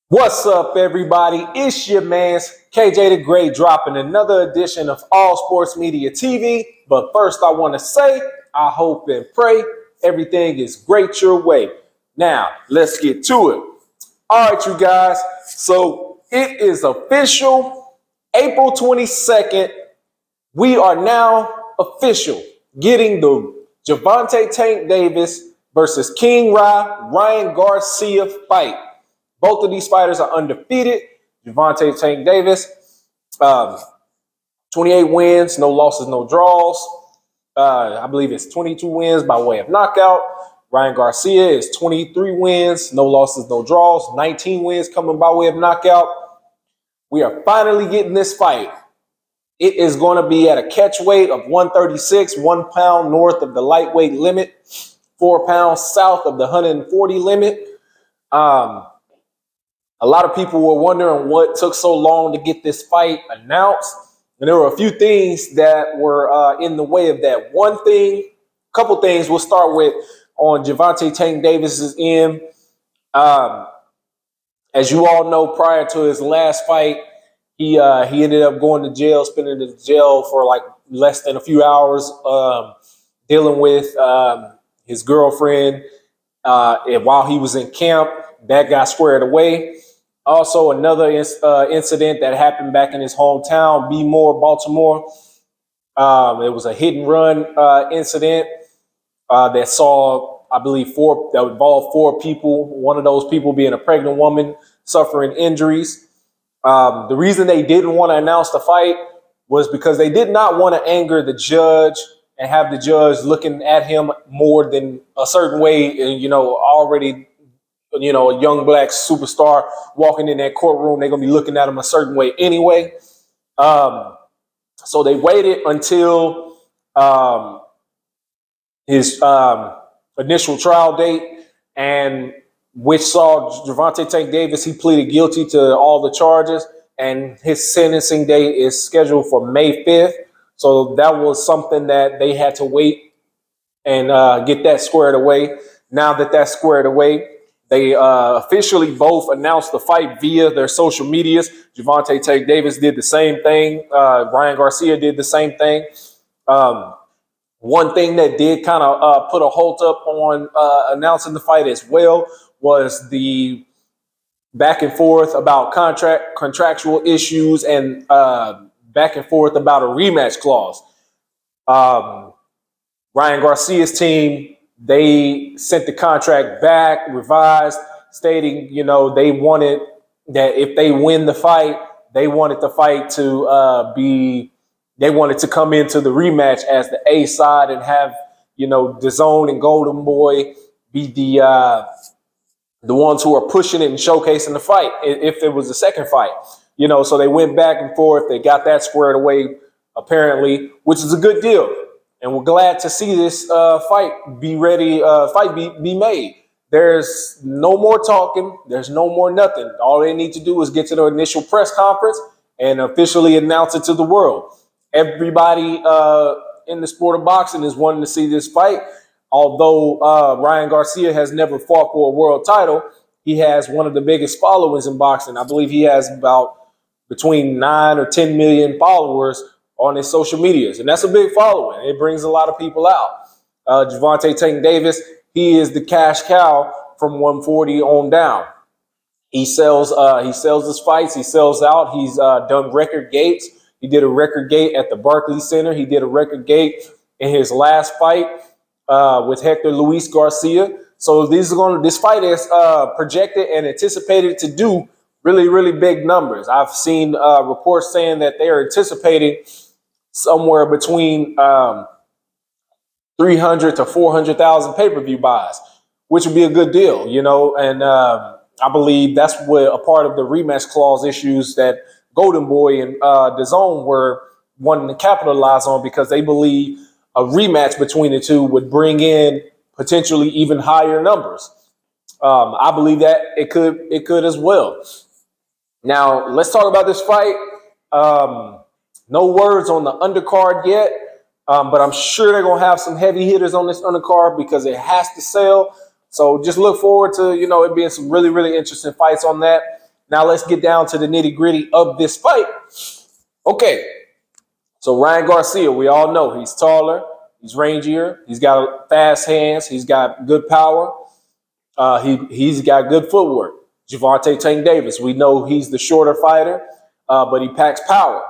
What's up, everybody? It's your man's KJ the Great dropping another edition of All Sports Media TV. But first, I want to say I hope and pray everything is great your way. Now, let's get to it. All right, you guys. So it is official. April 22nd. We are now official getting the Gervonta Tank Davis versus King Ryan Garcia fight. Both of these fighters are undefeated. Gervonta Tank Davis, 28 wins, no losses, no draws. I believe it's 22 wins by way of knockout. Ryan Garcia is 23 wins, no losses, no draws. 19 wins coming by way of knockout. We are finally getting this fight. It is going to be at a catch weight of 136, 1 pound north of the lightweight limit, 4 pounds south of the 140 limit. A lot of people were wondering what took so long to get this fight announced. And there were a few things that were in the way of that. Couple things we'll start with on Gervonta Tank Davis's end. As you all know, prior to his last fight, he ended up going to jail, spending in jail for like less than a few hours, dealing with his girlfriend. And while he was in camp, that got squared away. Also, another incident that happened back in his hometown, Bmore, Baltimore. It was a hit and run incident that saw, I believe, that involved 4 people. One of those people being a pregnant woman suffering injuries. The reason they didn't want to announce the fight was because they did not want to anger the judge and have the judge looking at him more than a certain way, already. A young black superstar walking in that courtroom, they're going to be looking at him a certain way anyway. So they waited until his initial trial date, and which saw Gervonta Tank Davis. He pleaded guilty to all the charges, and his sentencing date is scheduled for May 5th. So that was something that they had to wait and get that squared away. Now that that's squared away, they officially both announced the fight via their social medias. Gervonta Tank Davis did the same thing. Ryan Garcia did the same thing. One thing that did kind of put a halt up on announcing the fight as well was the back and forth about contractual issues and back and forth about a rematch clause. Ryan Garcia's team, they sent the contract back, revised, stating, they wanted that if they win the fight, they wanted the fight to they wanted to come into the rematch as the A side and have, DAZN and Golden Boy be the ones who are pushing it and showcasing the fight if it was the second fight. So they went back and forth. They got that squared away, apparently, which is a good deal. And we're glad to see this fight be made. There's no more talking. There's no more nothing. All they need to do is get to the initial press conference and officially announce it to the world. Everybody in the sport of boxing is wanting to see this fight. Although Ryan Garcia has never fought for a world title, he has one of the biggest followings in boxing. I believe he has about between 9 or 10 million followers on his social medias. And that's a big following. It brings a lot of people out. Gervonta Tank Davis, he is the cash cow from 140 on down. He sells his fights. He sells out. He's done record gates. He did a record gate at the Barclays Center. He did a record gate in his last fight with Hector Luis Garcia. So this fight is projected and anticipated to do really, really big numbers. I've seen reports saying that they are anticipating somewhere between 300 to 400,000 pay-per-view buys, which would be a good deal, and I believe that's what a part of the rematch clause issues that Golden Boy and DAZN were wanting to capitalize on, because they believe a rematch between the two would bring in potentially even higher numbers. I believe that it could as well. Now, let's talk about this fight. No words on the undercard yet, but I'm sure they're going to have some heavy hitters on this undercard because it has to sell. So just look forward to, it being some really, really interesting fights on that. Now let's get down to the nitty gritty of this fight. Okay, so Ryan Garcia, we all know he's taller, he's rangier, he's got fast hands, he's got good power, he's got good footwork. Gervonta Tank Davis, we know he's the shorter fighter, but he packs power.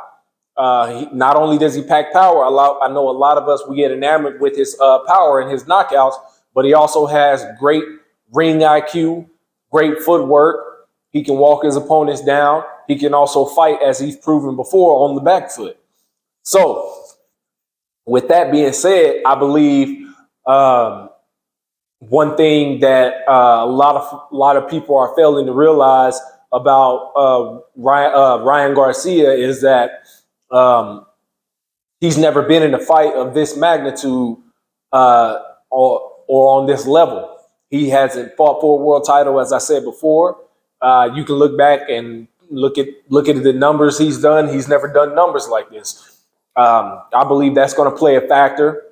Not only does he pack power, I know a lot of us, we get enamored with his power and his knockouts, but he also has great ring IQ, great footwork. He can walk his opponents down. He can also fight, as he's proven before, on the back foot. So with that being said, I believe one thing that a lot of people are failing to realize about Ryan Garcia is that he's never been in a fight of this magnitude or on this level. He hasn't fought for a world title, as I said before. You can look back and look at the numbers he's done. He's never done numbers like this. I believe that's going to play a factor.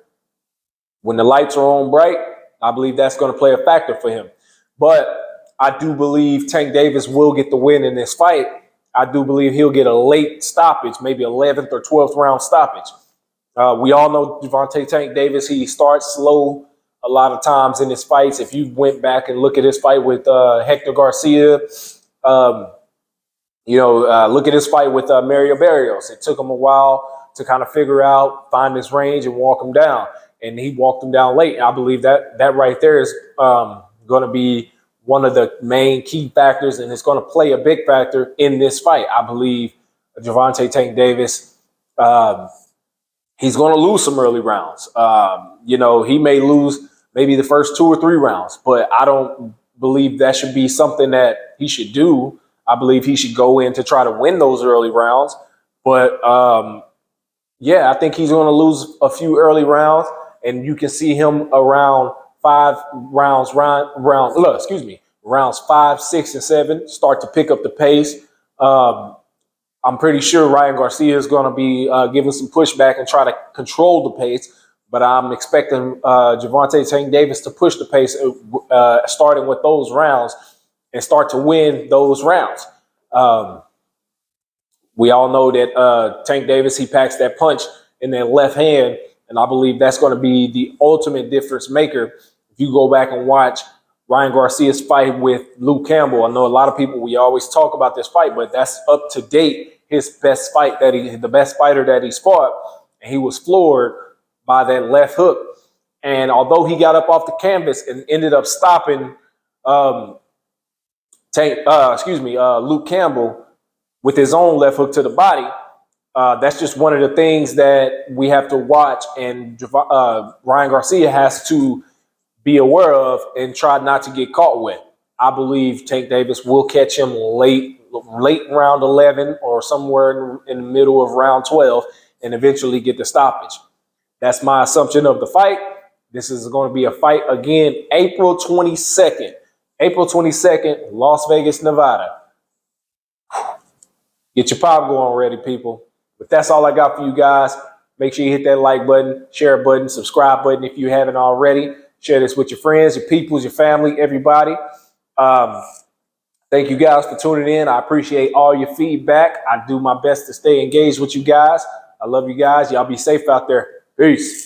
When the lights are on bright, I believe that's going to play a factor for him. But I do believe Tank Davis will get the win in this fight. I do believe he'll get a late stoppage, maybe 11th or 12th round stoppage. We all know Gervonta Tank Davis, he starts slow a lot of times in his fights. If you went back and look at his fight with Hector Garcia, look at his fight with Mario Barrios. It took him a while to kind of figure out, find his range and walk him down. And he walked him down late. And I believe that right there is going to be one of the main key factors, and it's going to play a big factor in this fight. I believe Gervonta Tank Davis, he's going to lose some early rounds. He may lose maybe the first 2 or 3 rounds, but I don't believe that should be something that he should do. I believe he should go in to try to win those early rounds. But I think he's going to lose a few early rounds, and you can see him around rounds 5, 6, and 7 start to pick up the pace. I'm pretty sure Ryan Garcia is going to be giving some pushback and try to control the pace, but I'm expecting Gervonta Tank Davis to push the pace starting with those rounds and start to win those rounds. We all know that Tank Davis, he packs that punch in that left hand, and I believe that's going to be the ultimate difference maker. If you go back and watch Ryan Garcia's fight with Luke Campbell, I know a lot of people, we always talk about this fight, but that's up to date his best fight the best fighter that he's fought, and he was floored by that left hook. And although he got up off the canvas and ended up stopping Luke Campbell with his own left hook to the body, that's just one of the things that we have to watch, and Ryan Garcia has to be aware of and try not to get caught with. I believe Tank Davis will catch him late round 11 or somewhere in the middle of round 12 and eventually get the stoppage. That's my assumption of the fight. This is going to be a fight again, April 22nd. April 22nd, Las Vegas, Nevada. Get your popcorn ready, people. But that's all I got for you guys. Make sure you hit that like button, share button, subscribe button if you haven't already. Share this with your friends, your peoples, your family, everybody. Thank you guys for tuning in. I appreciate all your feedback. I do my best to stay engaged with you guys. I love you guys. Y'all be safe out there. Peace.